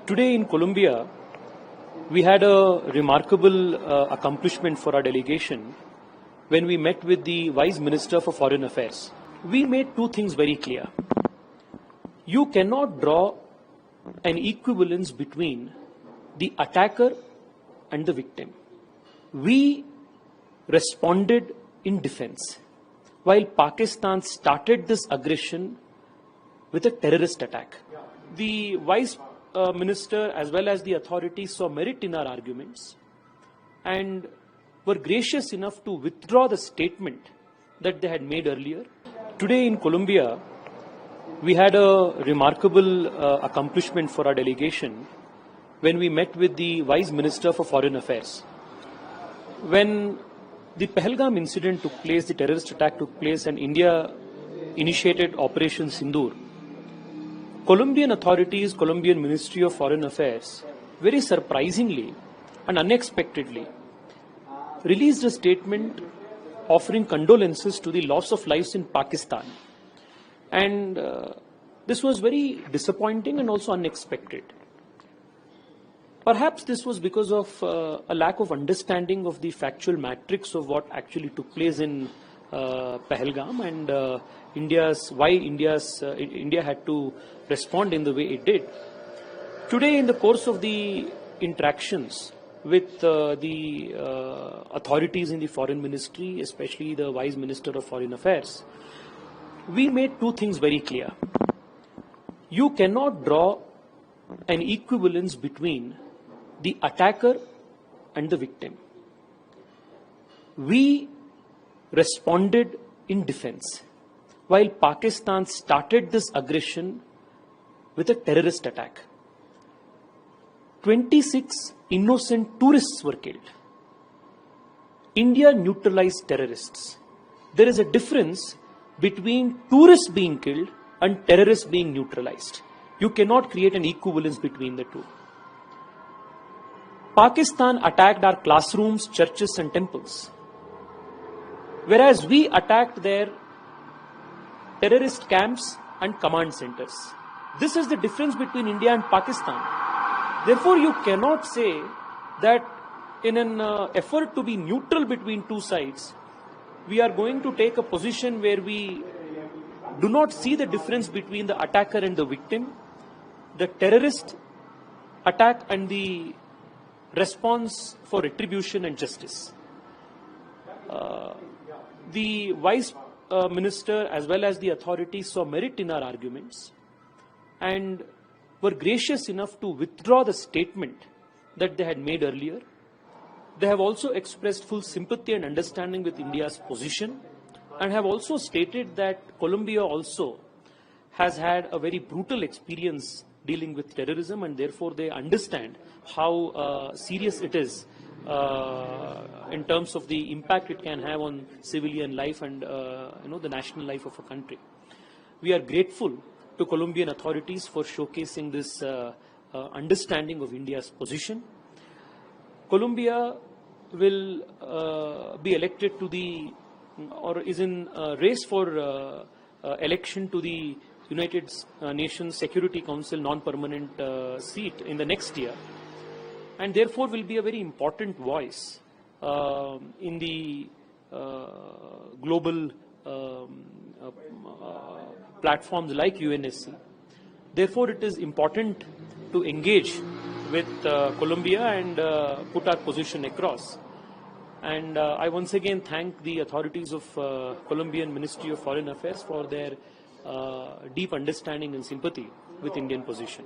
Today in Colombia, we had a remarkable accomplishment for our delegation when we met with the Vice Minister for Foreign Affairs. We made two things very clear. You cannot draw an equivalence between the attacker and the victim. We responded in defense, while Pakistan started this aggression with a terrorist attack. The Vice Minister as well as the authorities saw merit in our arguments and were gracious enough to withdraw the statement that they had made earlier. Today in Colombia, we had a remarkable accomplishment for our delegation when we met with the Vice Minister for Foreign Affairs. When the Pahalgam incident took place, the terrorist attack took place, and India initiated Operation Sindoor, Colombian authorities, Colombian Ministry of Foreign Affairs, very surprisingly and unexpectedly, released a statement offering condolences to the loss of lives in Pakistan. And this was very disappointing and also unexpected. Perhaps this was because of a lack of understanding of the factual matrix of what actually took place in Pahalgam and why India had to respond in the way it did. Today, in the course of the interactions with the authorities in the Foreign Ministry, especially the Vice Minister of Foreign Affairs, we made two things very clear. You cannot draw an equivalence between the attacker and the victim. We responded in defense, while Pakistan started this aggression with a terrorist attack. 26 innocent tourists were killed. India neutralized terrorists. There is a difference between tourists being killed and terrorists being neutralized. You cannot create an equivalence between the two. Pakistan attacked our classrooms, churches and temples, whereas we attacked their terrorist camps and command centers. This is the difference between India and Pakistan. Therefore, you cannot say that in an effort to be neutral between two sides, we are going to take a position where we do not see the difference between the attacker and the victim, the terrorist attack and the response for retribution and justice. The Vice Minister as well as the authorities saw merit in our arguments and were gracious enough to withdraw the statement that they had made earlier. They have also expressed full sympathy and understanding with India's position and have also stated that Colombia also has had a very brutal experience dealing with terrorism, and therefore they understand how serious it is in terms of the impact it can have on civilian life and the national life of a country. We are grateful to Colombian authorities for showcasing this understanding of India's position. Colombia will be elected to is in race for election to the United Nations Security Council non-permanent seat in the next year, and therefore will be a very important voice in the global platforms like UNSC. Therefore, it is important to engage with Colombia and put our position across. And I once again thank the authorities of Colombian Ministry of Foreign Affairs for their deep understanding and sympathy with Indian position.